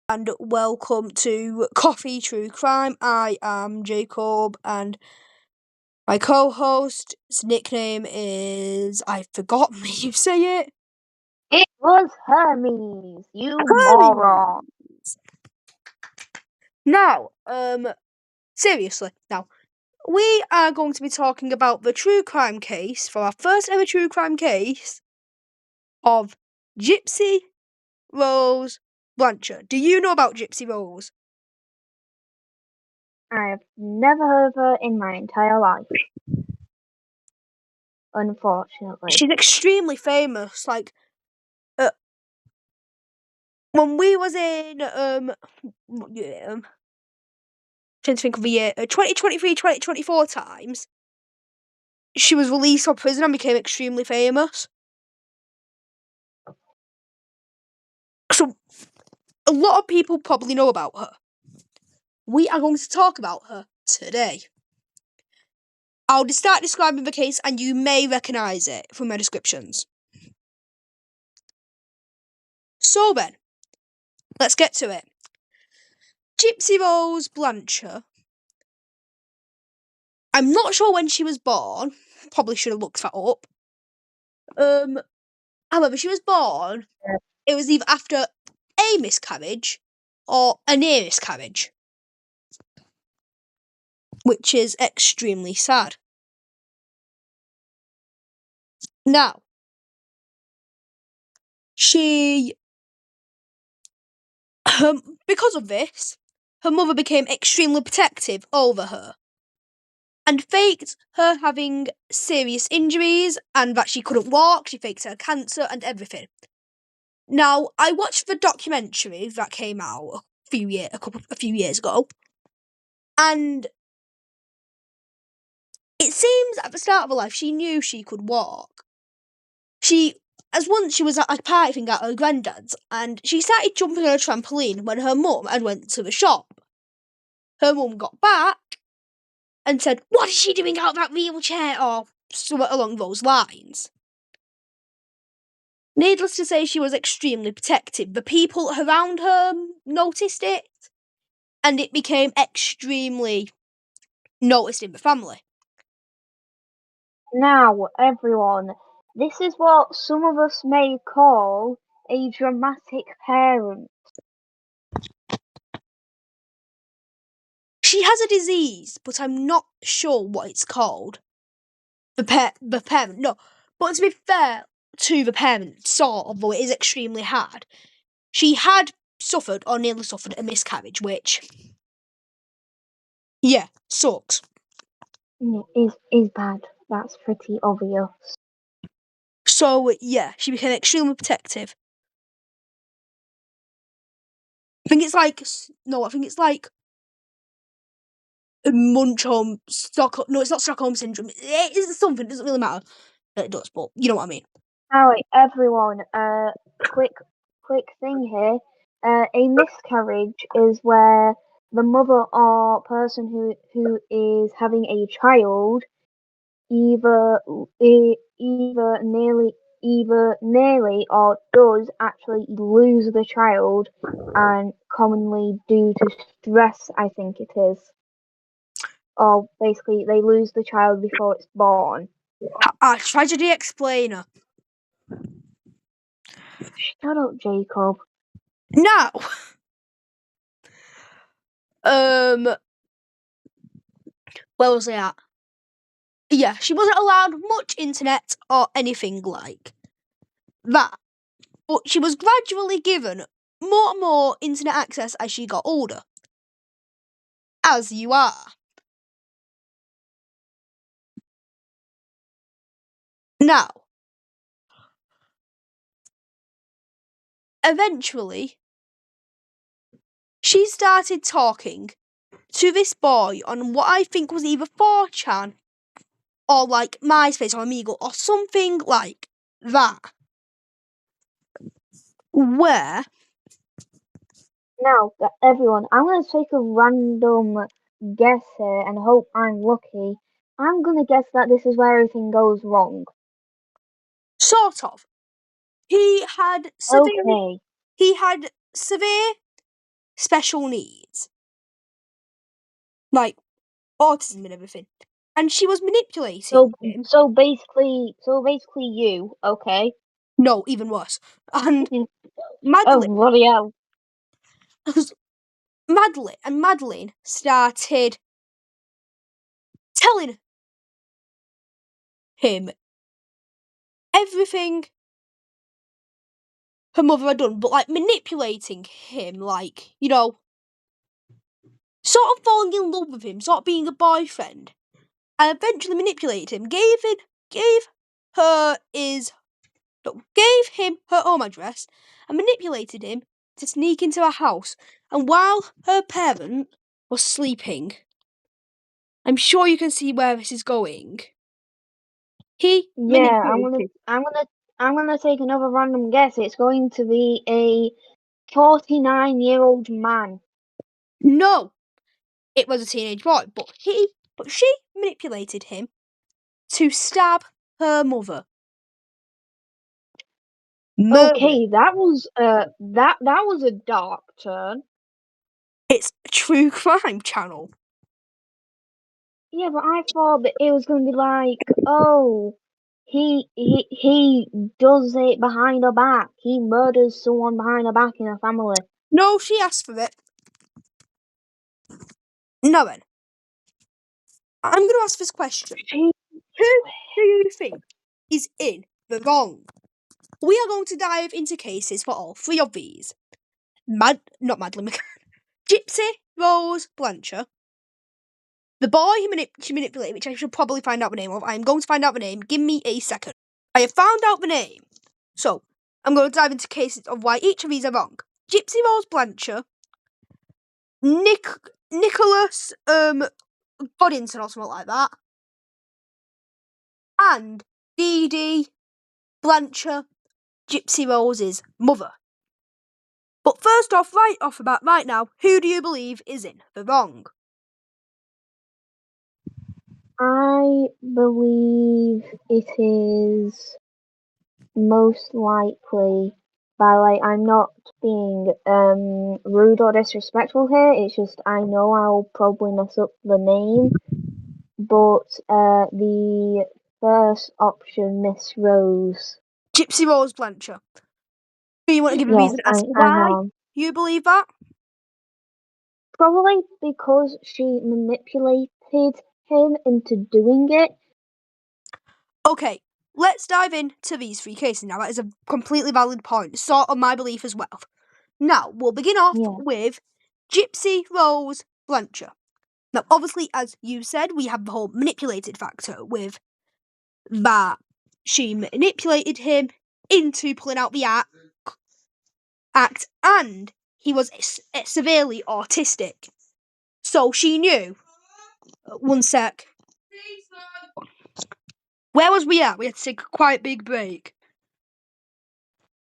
and welcome to Coffee True Crime. I am Jacob, and my co-host's nickname is... I've forgotten how you say it. It was Hermes, you Hermes. moron. Now, seriously, now, we are going to be talking about the true crime case, for our first ever true crime case, of Gypsy Rose Blancher. Do you know about Gypsy Rose? I've never heard of her in my entire life. Unfortunately. She's extremely famous, like, when we was in, trying to think of the year, 2023, 2024 times, she was released from prison and became extremely famous. So, a lot of people probably know about her. We are going to talk about her today. I'll just start describing the case and you may recognise it from my descriptions. So then, let's get to it. Gypsy Rose Blancher. I'm not sure when she was born. Probably should have looked that up. However, she was born, it was either after a miscarriage or a near miscarriage, which is extremely sad. Now, because of this, her mother became extremely protective over her and faked her having serious injuries and that she couldn't walk. She faked her cancer and everything. Now, I watched the documentary that came out a few years ago, and it seems at the start of her life she knew she could walk. Once she was at a party thing at her granddad's, and she started jumping on a trampoline when her mum had went to the shop. Her mum got back and said, "What is she doing out of that wheelchair?" or something along those lines. Needless to say, she was extremely protective. The people around her noticed it, and it became extremely noticed in the family. Now, everyone, this is what some of us may call a dramatic parent. She has a disease, but I'm not sure what it's called. The parent, no. But to be fair to the parent, sort of, though it is extremely hard, she had suffered, or nearly suffered, a miscarriage, which, yeah, sucks. Is bad. That's pretty obvious. So, yeah, she became extremely protective. I think it's like Munchausen, Stockholm. No, it's not Stockholm syndrome. It is something. It doesn't really matter. It does, but you know what I mean. Alright, everyone. Quick thing here. A miscarriage is where the mother or person who is having a child either nearly or does actually lose the child, and commonly due to stress, I think it is. Or basically they lose the child before it's born. Tragedy explainer. Shut up, Jacob. Now, where was I at? Yeah, she wasn't allowed much internet or anything like that. But she was gradually given more and more internet access as she got older. As you are. Now, eventually, she started talking to this boy on what I think was either 4chan or like MySpace or Amigo or something like that. Where? Now, everyone, I'm going to take a random guess here and hope I'm lucky. I'm going to guess that this is where everything goes wrong. Sort of. He had severe special needs, like autism and everything, and she was manipulating him. So basically, you, okay? No, even worse. And Oh, Madeline, bloody hell. Madeline started telling him everything her mother had done, but like manipulating him, like, you know, sort of falling in love with him, sort of being a boyfriend, and eventually manipulated him, gave her his gave him her home address and manipulated him to sneak into her house. And while her parent was sleeping, I'm sure you can see where this is going. He Yeah, manipulated. I'm gonna take another random guess. It's going to be a 49-year-old man. No, it was a teenage boy, but she manipulated him to stab her mother. Murder. Okay, that was that was a dark turn. It's a true crime channel. Yeah, but I thought that it was gonna be like, oh, he does it behind her back. He murders someone behind her back in her family. No, she asked for it. No, then. I'm going to ask this question. She, Who do you think is in the wrong? We are going to dive into cases for all three of these. Not Madeline McCann. Gypsy, Rose, Blancher. The boy she manipulated, which I should probably find out the name of. I am going to find out the name. Give me a second. I have found out the name. So, I'm going to dive into cases of why each of these are wrong. Gypsy, Rose, Blancher. Nicholas, Boddington or something like that. And Dee Dee, Blancher, Gypsy Rose's mother. But first off, right now, who do you believe is in the wrong? I believe it is most likely I'm not being rude or disrespectful here. It's just I know I'll probably mess up the name, but the first option, Miss Rose. Gypsy Rose Blancher. Do you want to give a Yes, reason as to I why am. you believe that? Probably because she manipulated him into doing it. Okay, let's dive into these three cases now. That is a completely valid point, sort of my belief as well. Now, we'll begin off Yeah. with Gypsy Rose Blancher. Now, obviously, as you said, we have the whole manipulated factor with that she manipulated him into pulling out the act, and he was severely autistic. So she knew. One sec. Where was we at? We had to take a quite big break.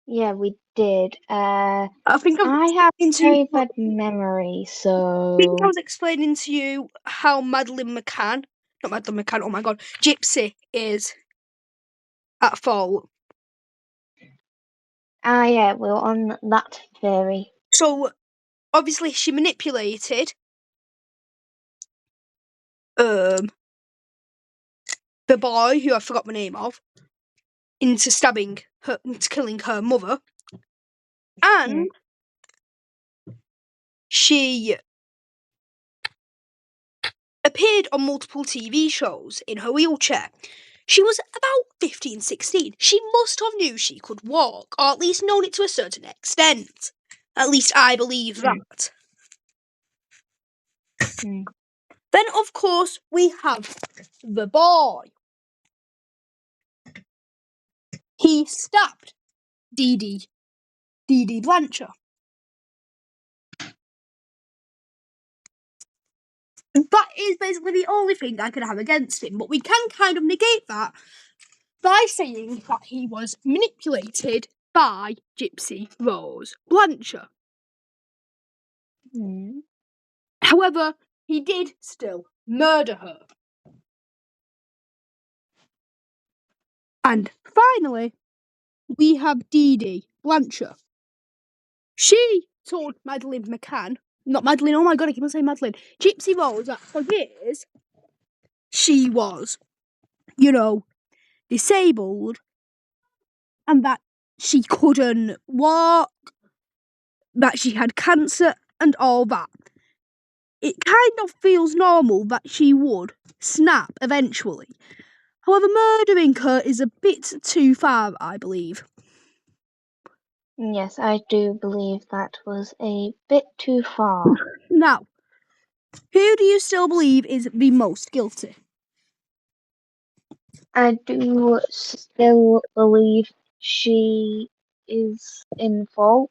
Yeah, we did. I think I was I have explaining very bad memory, I think I so was explaining to you how not Madeline McCann, oh my god, Gypsy is at fault. yeah, we're on that theory. So obviously she manipulated the boy who I forgot the name of into stabbing her, into killing her mother, and she appeared on multiple TV shows in her wheelchair. She was about 15, 16. She must have knew she could walk, or at least known it to a certain extent. At least I believe that. Then, of course, we have the boy. He stabbed Dee Dee Blancher. That is basically the only thing I could have against him, but we can kind of negate that by saying that he was manipulated by Gypsy Rose Blancher. However, he did still murder her. And finally, we have Dee Dee Blancher. She told Madeleine McCann, not Madeleine, oh my god, I keep on saying Madeleine, Gypsy Rose, that for years she was, disabled and that she couldn't walk, that she had cancer and all that. It kind of feels normal that she would snap eventually. However, murdering her is a bit too far, I believe. Yes, I do believe that was a bit too far. Now, who do you still believe is the most guilty? I do still believe she is in fault,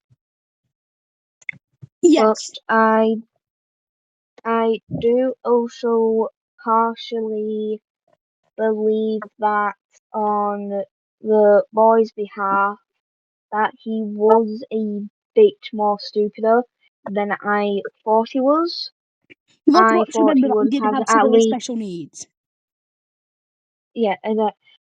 but Yes. I do also partially believe that on the boy's behalf that he was a bit more stupider than I thought he was. You've also I got to thought remember he that he would did have have at severe least, special needs. yeah, and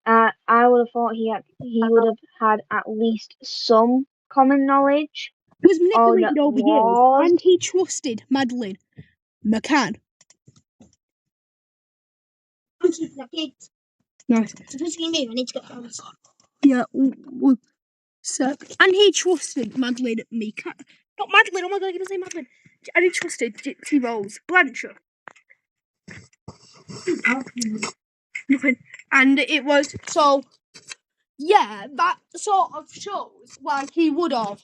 I would have thought he would have had at least some common knowledge He was on manipulated over years, laws. and he trusted Madeleine McCann. Nice. Yeah, so, and he trusted Madeleine McCann. Not Madeleine, oh my god, I didn't say Madeleine. And he trusted Gypsy Rose Blancher. Nothing. And it was, so, yeah, that sort of shows why he would have,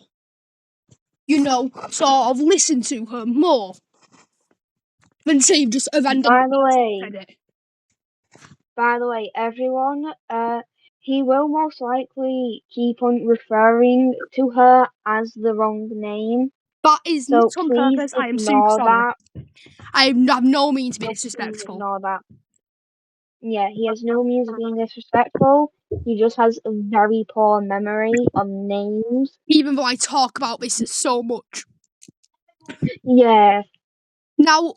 sort of listened to her more than say just a random By the way, said it. everyone, he will most likely keep on referring to her as the wrong name. That is So not on please purpose. I am super ignore sorry. that. I have no means to be So please disrespectful. ignore that. Yeah, he has no means of being disrespectful. He just has a very poor memory on names. Even though I talk about this so much. Yeah, Now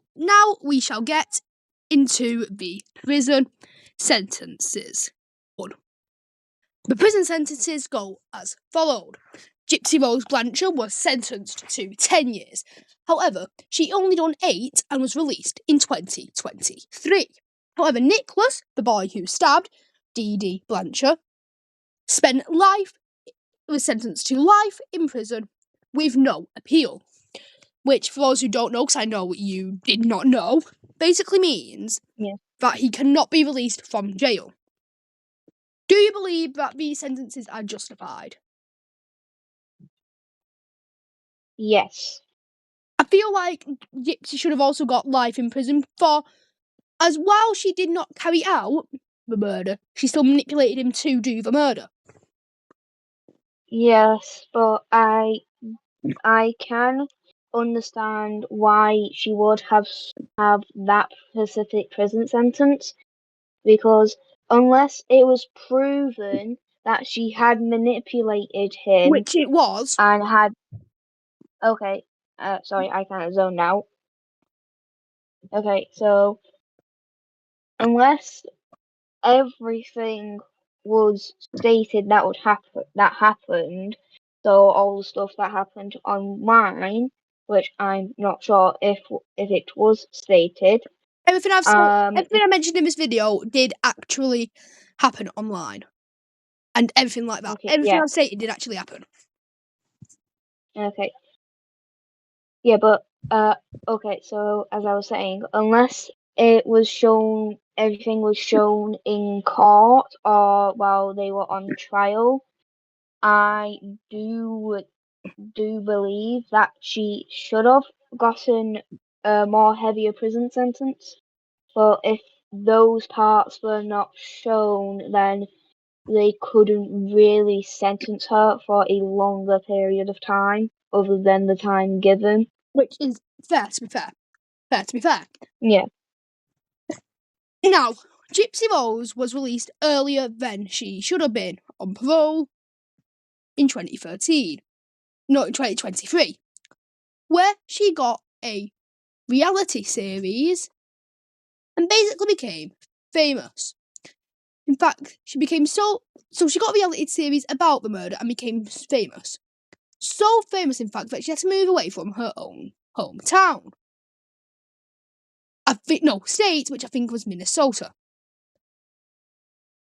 we shall get into the prison sentences. The prison sentences go as followed. Gypsy Rose Blancher was sentenced to 10 years. However, she only done 8 and was released in 2023. However, Nicholas, the boy who stabbed D.D. Blancher, was sentenced to life in prison with no appeal. Which, for those who don't know, because I know you did not know, basically means that he cannot be released from jail. Do you believe that these sentences are justified? yes. I feel like Gypsy should have also got life in prison for, as while she did not carry out the murder, she still manipulated him to do the murder. Yes, but I can understand why she would have that specific prison sentence, because unless it was proven that she had manipulated him Which it was. and had okay, sorry, I kind of zoned out. Okay, so unless everything was stated that happened, so all the stuff that happened online, which I'm not sure if it was stated. Everything I've said, everything If, I mentioned in this video did actually happen online. And everything like that. okay, Everything yeah, I've stated did actually happen. okay, yeah, but okay. So as I was saying, unless it was shown, everything was shown in court or while they were on trial, I do believe that she should have gotten a more heavier prison sentence. But if those parts were not shown, then they couldn't really sentence her for a longer period of time other than the time given. Which is fair to be fair. Fair to be fair. Yeah. Now, Gypsy Rose was released earlier than she should have been on parole in 2013. No, in 2023. Where she got a reality series and basically became famous. In fact, she became so she got a reality series about the murder and became famous. So famous, in fact, that she had to move away from her own hometown. State, which I think was Minnesota.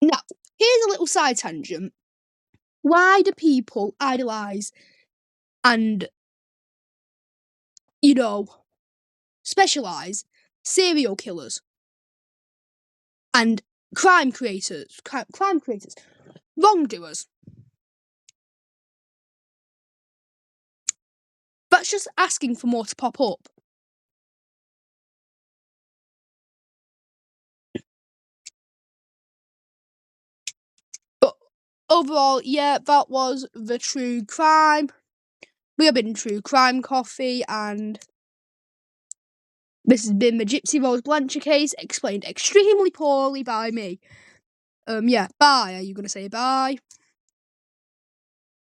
Now, here's a little side tangent. Why do people idolise and, specialise serial killers and crime creators, wrongdoers? That's just asking for more to pop up. But overall, yeah, that was the true crime. We have been True Crime Coffee, and this has been the Gypsy Rose Blancher case, explained extremely poorly by me. Yeah, bye. Are you going to say bye?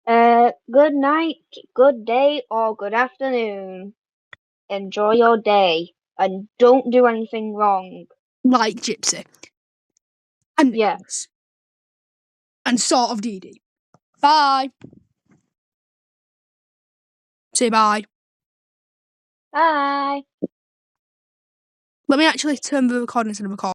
Good night, good day, or good afternoon. Enjoy your day, and don't do anything wrong. Like Gypsy. And Yeah. Nicholas. And sort of Dee Dee. Bye. Say bye. Bye. Let me actually turn the recording into the record.